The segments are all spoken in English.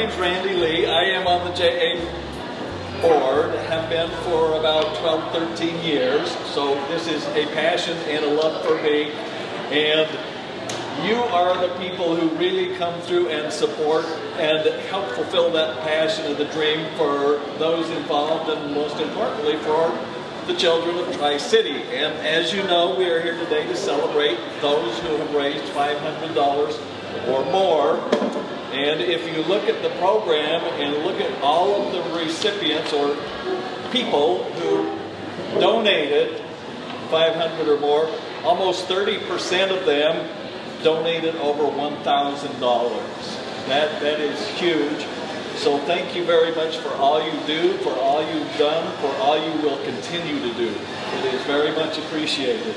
name's Randy Lee. I am on the JA board, have been for about 12, 13 years. So this is a passion and a love for me. And you are the people who really come through and support and help fulfill that passion and the dream for those involved, and most importantly for the children of Tri-City. And as you know, we are here today to celebrate those who have raised $500 or more. And if you look at the program and look at all of the recipients or people who donated $500 or more, almost 30% of them donated over $1,000. That is huge. So thank you very much for all you do, for all you've done, for all you will continue to do. It is very much appreciated.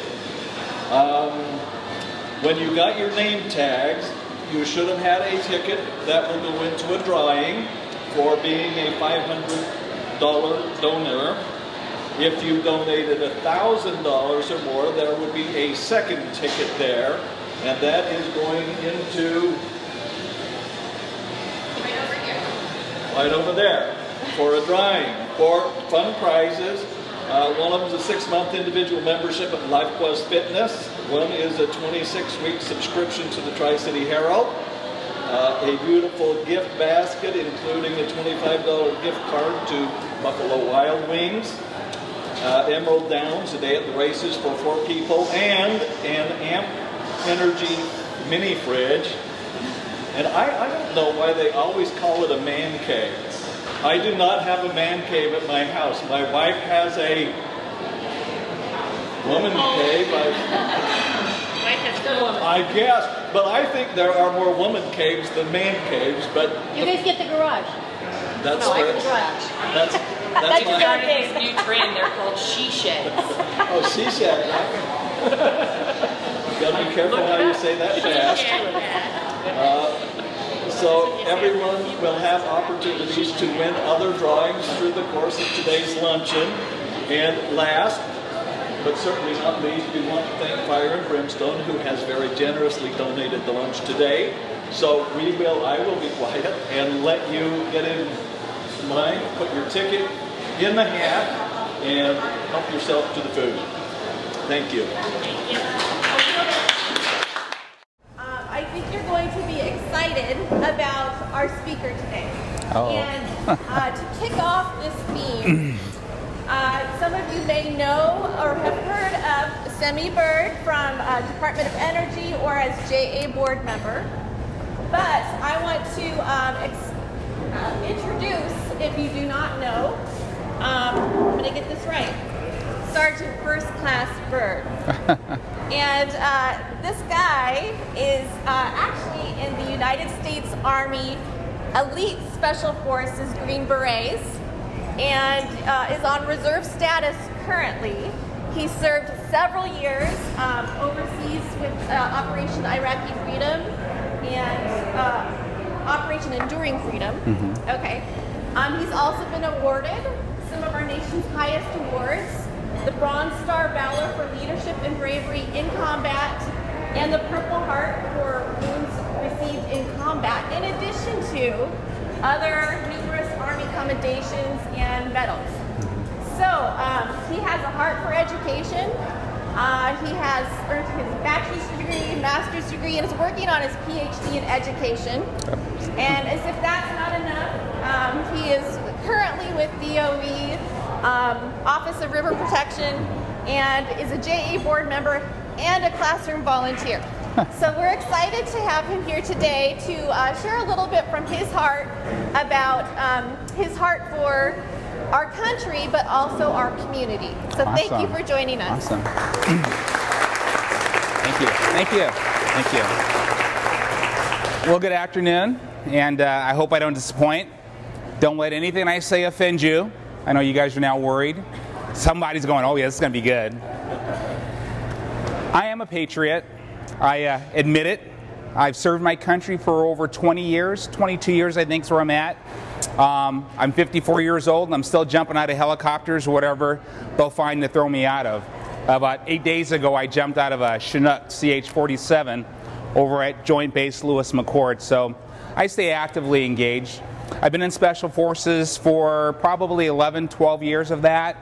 When you got your name tags, you should have had a ticket that will go into a drawing for being a $500 donor. If you donated $1,000 or more, there would be a second ticket there, and that is going into right over there for a drawing for fun prizes. One of them is a 6-month individual membership at LifeQuest Fitness. One is a 26-week subscription to the Tri-City Herald. A beautiful gift basket, including a $25 gift card to Buffalo Wild Wings. Emerald Downs, a day at the races for 4 people, and an Amp Energy mini fridge. And I don't know why they always call it a man cave. I do not have a man cave at my house. My wife has a woman cave. I guess, but I think there are more woman caves than man caves. But you guys get the garage. That's no, where, the garage. That's started this new trend. They're called she sheds. Oh, she shed. You gotta be careful how you say that fast. So everyone will have opportunities to win other drawings through the course of today's luncheon. And last, but certainly not least, we want to thank Fire and Brimstone, who has very generously donated the lunch today. So I will be quiet and let you get in line, put your ticket in the hat, and help yourself to the food. Thank you. I think you're going to be excited about our speaker today. Oh. And to kick off this theme, some of you may know or have heard of Semi Bird from Department of Energy or as JA board member. But I want to introduce, if you do not know, I'm going to get this right, Sergeant First Class Bird. And this guy is actually in the United States Army Elite Special Forces Green Berets and is on reserve status currently. He served several years overseas with Operation Iraqi Freedom and Operation Enduring Freedom. Mm-hmm. Okay. He's also been awarded some of our nation's highest awards, the Bronze Star Valor for leadership and bravery in combat, and the Purple Heart for wounds received in combat, in addition to other numerous Army commendations and medals. So he has a heart for education. He has earned his bachelor's degree, master's degree, and is working on his PhD in education. And as if that's not enough, he is currently with DOE Office of River Protection and is a JA board member and a classroom volunteer. So we're excited to have him here today to share a little bit from his heart about his heart for our country, but also our community. So awesome. Thank you for joining us. Awesome. Thank you. Thank you. Thank you. Well, good afternoon, and I hope I don't disappoint. Don't let anything I say offend you. I know you guys are now worried. Somebody's going, oh yeah, this is going to be good. I am a patriot. I admit it. I've served my country for over 20 years. 22 years, I think, is where I'm at. I'm 54 years old, and I'm still jumping out of helicopters or whatever they'll find to throw me out of. About 8 days ago, I jumped out of a Chinook CH-47 over at Joint Base Lewis McChord. So I stay actively engaged. I've been in Special Forces for probably 11, 12 years of that.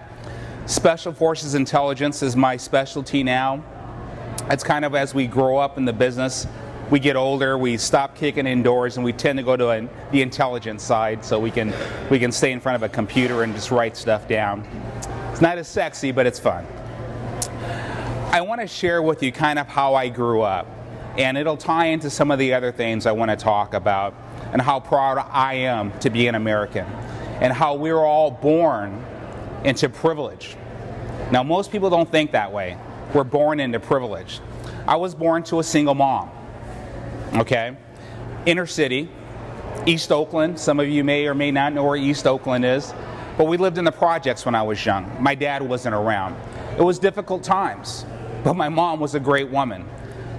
Special Forces intelligence is my specialty now. It's kind of as we grow up in the business, we get older, we stop kicking indoors, and we tend to go to the intelligence side, so we can stay in front of a computer and just write stuff down. It's not as sexy, but it's fun. I want to share with you kind of how I grew up, and it'll tie into some of the other things I want to talk about, and how proud I am to be an American, and how we're all born into privilege. Now, most people don't think that way. We're born into privilege. I was born to a single mom, okay? Inner city, East Oakland. Some of you may or may not know where East Oakland is, but we lived in the projects when I was young. My dad wasn't around. It was difficult times, but my mom was a great woman.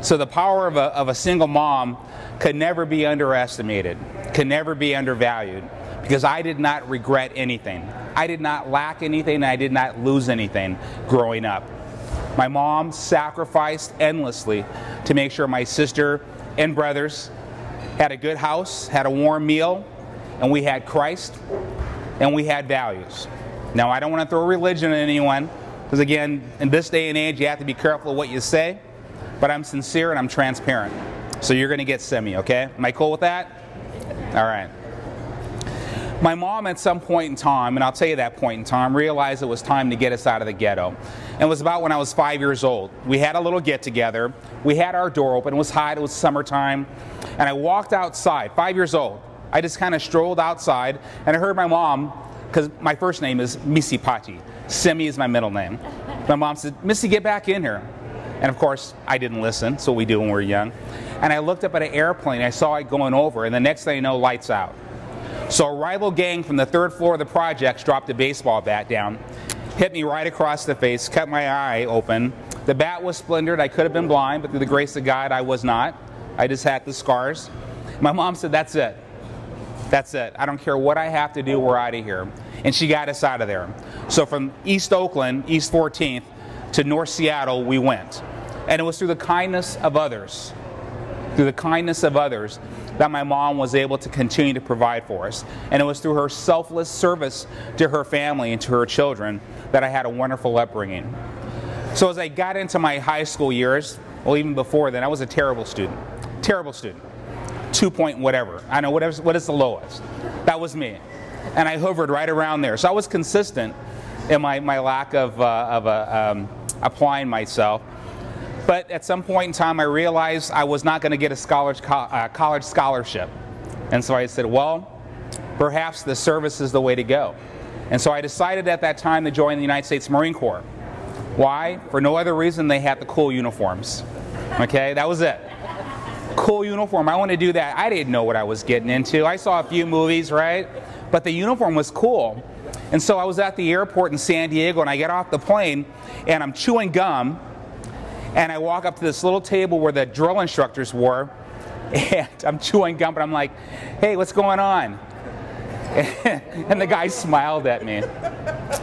So the power of a single mom could never be underestimated, could never be undervalued, because I did not regret anything. I did not lack anything, I did not lose anything growing up. My mom sacrificed endlessly to make sure my sister and brothers had a good house, had a warm meal, and we had Christ, and we had values. Now, I don't want to throw religion at anyone, because again, in this day and age, you have to be careful of what you say, but I'm sincere and I'm transparent. So you're going to get semi, okay? Am I cool with that? All right. My mom at some point in time, and I'll tell you that point in time, realized it was time to get us out of the ghetto. And it was about when I was 5 years old. We had a little get together. We had our door open. It was hot. It was summertime. And I walked outside, 5 years old. I just kind of strolled outside, and I heard my mom, because my first name is Missy Patti. Semi is my middle name. My mom said, "Missy, get back in here." And of course, I didn't listen. That's what we do when we're young. And I looked up at an airplane. I saw it going over, and the next thing I know, lights out. So a rival gang from the third floor of the projects dropped a baseball bat down, hit me right across the face, cut my eye open. The bat was splintered. I could have been blind, but through the grace of God, I was not. I just had the scars. My mom said, "That's it. That's it. I don't care what I have to do. We're out of here." And she got us out of there. So from East Oakland, East 14th, to North Seattle, we went. And it was through the kindness of others, that my mom was able to continue to provide for us. And it was through her selfless service to her family and to her children that I had a wonderful upbringing. So as I got into my high school years, well, even before then, I was a terrible student. 2 point whatever. I know what is the lowest. That was me. And I hovered right around there. So I was consistent in my lack of applying myself. But at some point in time, I realized I was not going to get a college scholarship. And so I said, well, perhaps the service is the way to go. And so I decided at that time to join the United States Marine Corps. Why? For no other reason, they had the cool uniforms. Okay, that was it. Cool uniform. I want to do that. I didn't know what I was getting into. I saw a few movies, right? But the uniform was cool. And so I was at the airport in San Diego, and I get off the plane, and I'm chewing gum. And I walk up to this little table where the drill instructors were, and I'm chewing gum, but I'm like, "Hey, what's going on?" And the guy smiled at me,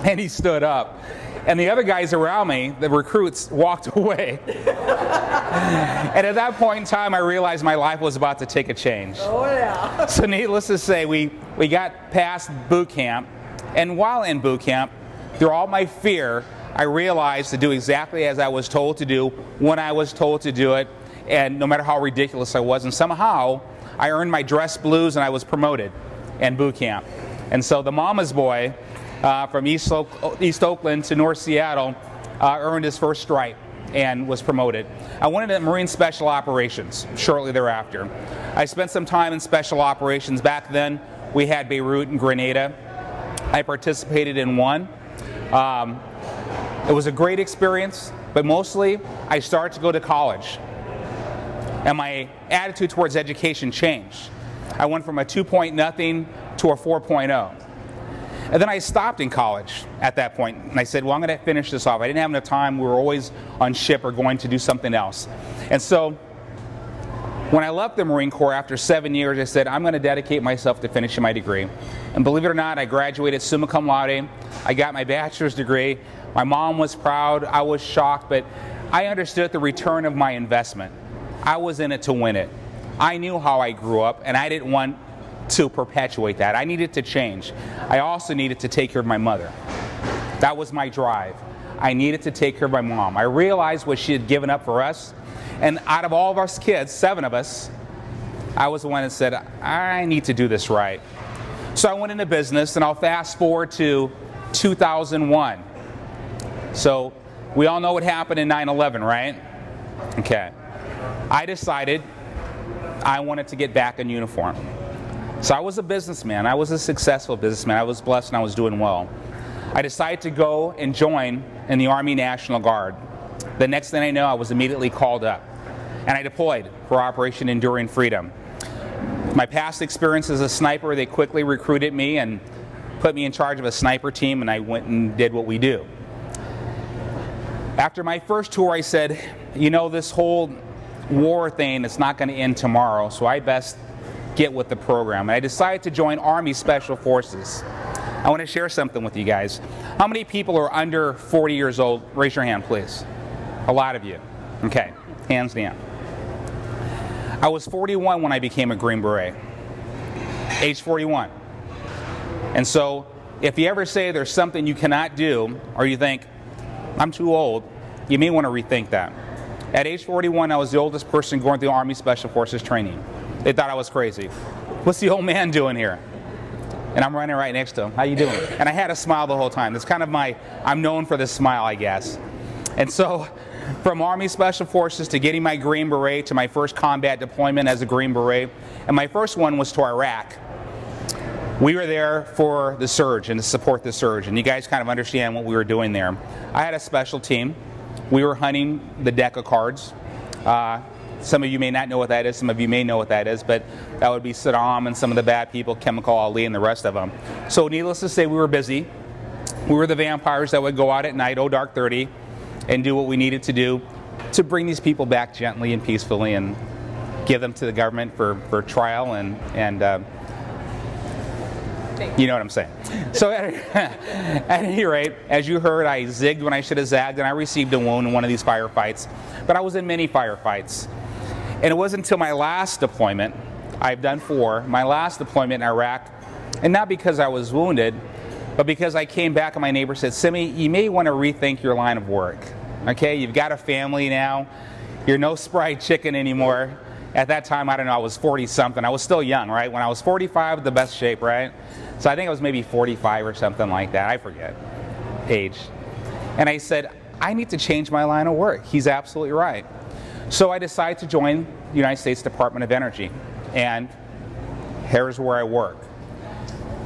and he stood up. And the other guys around me, the recruits, walked away. And at that point in time, I realized my life was about to take a change. Oh, yeah. So needless to say, we got past boot camp, and while in boot camp, through all my fear, I realized to do exactly as I was told to do, when I was told to do it, and no matter how ridiculous I was. And somehow, I earned my dress blues and I was promoted in boot camp. And so the mama's boy from East Oakland to North Seattle earned his first stripe and was promoted. I went into Marine Special Operations shortly thereafter. I spent some time in Special Operations. Back then, we had Beirut and Grenada. I participated in one. It was a great experience, but mostly I started to go to college. And my attitude towards education changed. I went from a 2.0 to a 4.0. And then I stopped in college at that point, and I said, well, I'm going to finish this off. I didn't have enough time. We were always on ship or going to do something else. And so when I left the Marine Corps after 7 years, I said, I'm going to dedicate myself to finishing my degree. And believe it or not, I graduated summa cum laude. I got my bachelor's degree. My mom was proud. I was shocked, but I understood the return of my investment. I was in it to win it. I knew how I grew up, and I didn't want to perpetuate that. I needed to change. I also needed to take care of my mother. That was my drive. I needed to take care of my mom. I realized what she had given up for us, and out of all of us kids, 7 of us, I was the one that said, I need to do this right. So I went into business, and I'll fast forward to 2001. So we all know what happened in 9/11, right? Okay. I decided I wanted to get back in uniform. So I was a businessman. I was a successful businessman. I was blessed and I was doing well. I decided to go and join in the Army National Guard. The next thing I know, I was immediately called up, and I deployed for Operation Enduring Freedom. My past experience as a sniper, they quickly recruited me and put me in charge of a sniper team, and I went and did what we do. After my first tour, I said, you know, this whole war thing is not going to end tomorrow, so I best get with the program. And I decided to join Army Special Forces. I want to share something with you guys. How many people are under 40 years old? Raise your hand, please. A lot of you. Okay, hands down. I was 41 when I became a Green Beret. Age 41. And so, if you ever say there's something you cannot do, or you think, I'm too old, you may want to rethink that. At age 41, I was the oldest person going through Army Special Forces training. They thought I was crazy. What's the old man doing here? And I'm running right next to him. How you doing? And I had a smile the whole time. That's kind of I'm known for this smile, I guess. And so, from Army Special Forces to getting my Green Beret to my first combat deployment as a Green Beret, and my first one was to Iraq. We were there for the surge and to support the surge, and you guys kind of understand what we were doing there. I had a special team. We were hunting the deck of cards. Some of you may not know what that is, some of you may know what that is, but that would be Saddam and some of the bad people, Chemical Ali and the rest of them. So needless to say, we were busy. We were the vampires that would go out at night, oh dark 30, and do what we needed to do to bring these people back gently and peacefully and give them to the government for trial and you know what I'm saying. So at any rate, as you heard, I zigged when I should have zagged, and I received a wound in one of these firefights. But I was in many firefights. And it wasn't until my last deployment, I've done 4, my last deployment in Iraq, and not because I was wounded, but because I came back and my neighbor said, Simi, you may want to rethink your line of work. Okay, you've got a family now, you're no spry chicken anymore. At that time, I don't know, I was 40-something. I was still young, right? When I was 45, the best shape, right? So I think I was maybe 45 or something like that. I forget age. And I said, I need to change my line of work. He's absolutely right. So I decided to join the United States Department of Energy. And here's where I work.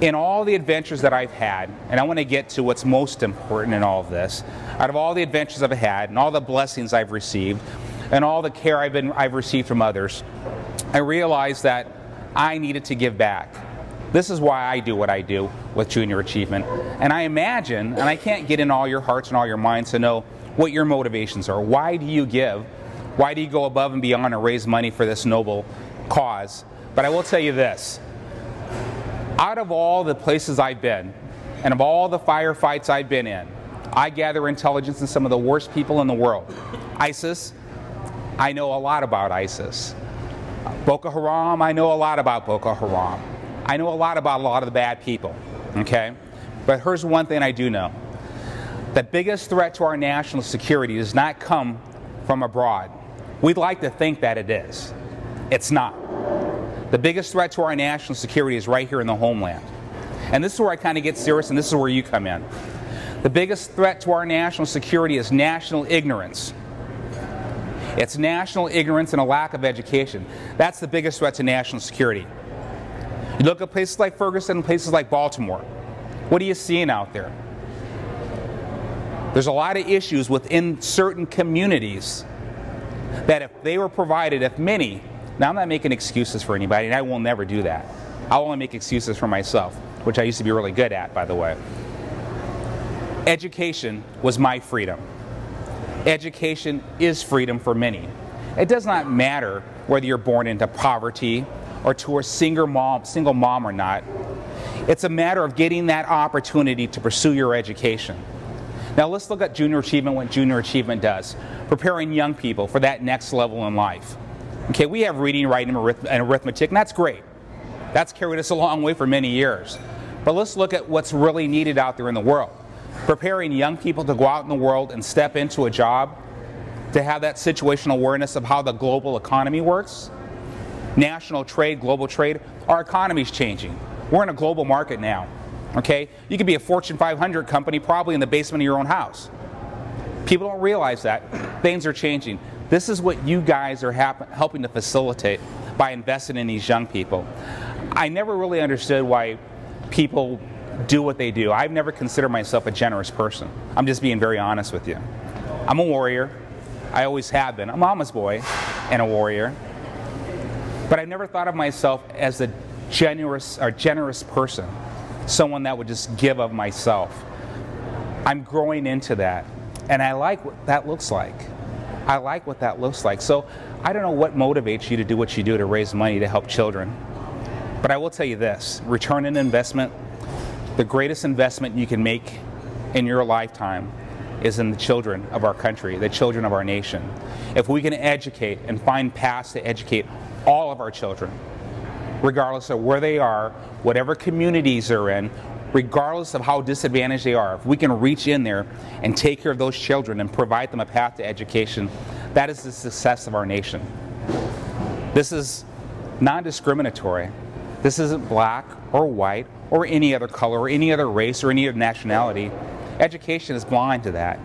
In all the adventures that I've had, and I want to get to what's most important in all of this, out of all the adventures I've had and all the blessings I've received, and all the care I've received from others, I realized that I needed to give back. This is why I do what I do with Junior Achievement. And I imagine, and I can't get in all your hearts and all your minds to know what your motivations are. Why do you give? Why do you go above and beyond and raise money for this noble cause? But I will tell you this. Out of all the places I've been, and of all the firefights I've been in, I gather intelligence in some of the worst people in the world. ISIS, I know a lot about ISIS. Boko Haram, I know a lot about Boko Haram. I know a lot about a lot of the bad people, okay? But here's one thing I do know. The biggest threat to our national security does not come from abroad. We'd like to think that it is. It's not. The biggest threat to our national security is right here in the homeland. And this is where I kind of get serious, and this is where you come in. The biggest threat to our national security is national ignorance. It's national ignorance and a lack of education. That's the biggest threat to national security. You look at places like Ferguson and places like Baltimore. What are you seeing out there? There's a lot of issues within certain communities that if they were provided, if many, now I'm not making excuses for anybody, and I will never do that. I'll only make excuses for myself, which I used to be really good at, by the way. Education was my freedom. Education is freedom for many. It does not matter whether you're born into poverty or to a single mom or not. It's a matter of getting that opportunity to pursue your education. Now let's look at Junior Achievement, what Junior Achievement does. Preparing young people for that next level in life. Okay, we have reading, writing, and arithmetic, and that's great. That's carried us a long way for many years. But let's look at what's really needed out there in the world. Preparing young people to go out in the world and step into a job, to have that situational awareness of how the global economy works. National trade, global trade, our economy's changing. We're in a global market now, okay? You could be a Fortune 500 company probably in the basement of your own house. People don't realize that. Things are changing. This is what you guys are helping to facilitate by investing in these young people. I never really understood why people do what they do. I've never considered myself a generous person. I'm just being very honest with you. I'm a warrior. I always have been. I'm a mama's boy and a warrior. But I never thought of myself as a generous person, someone that would just give of myself. I'm growing into that, and I like what that looks like. I like what that looks like. So I don't know what motivates you to do what you do to raise money to help children. But I will tell you this, return on investment, the greatest investment you can make in your lifetime is in the children of our country, the children of our nation. If we can educate and find paths to educate all of our children, regardless of where they are, whatever communities they're in, regardless of how disadvantaged they are, if we can reach in there and take care of those children and provide them a path to education, that is the success of our nation. This is non-discriminatory. This isn't black or white or any other color or any other race or any other nationality. Education is blind to that.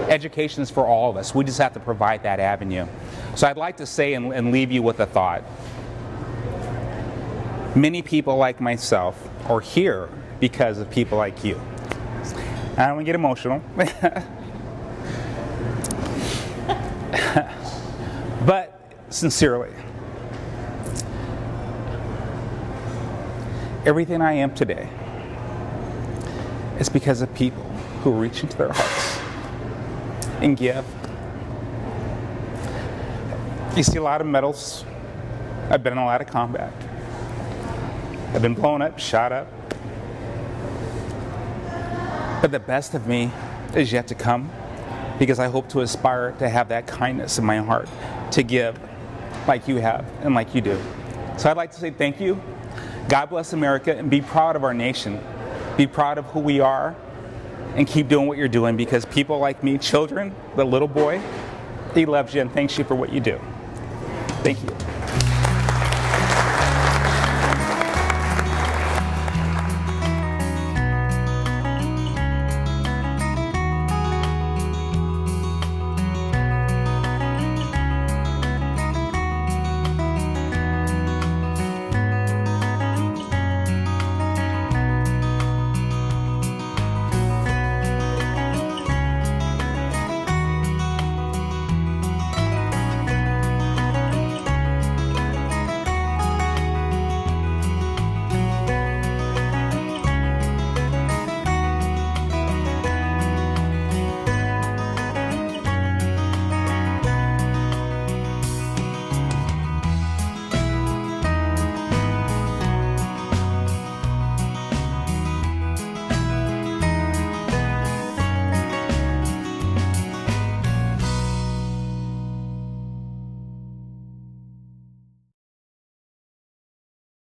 Education is for all of us. We just have to provide that avenue. So I'd like to say and leave you with a thought. Many people like myself are here because of people like you. I don't want to get emotional. But sincerely, everything I am today is because of people who reach into their hearts and give. You see a lot of medals. I've been in a lot of combat. I've been blown up, shot up. But the best of me is yet to come, because I hope to aspire to have that kindness in my heart to give like you have and like you do. So I'd like to say thank you. God bless America, and be proud of our nation. Be proud of who we are, and keep doing what you're doing, because people like me, children, the little boy, he loves you and thanks you for what you do. Thank you.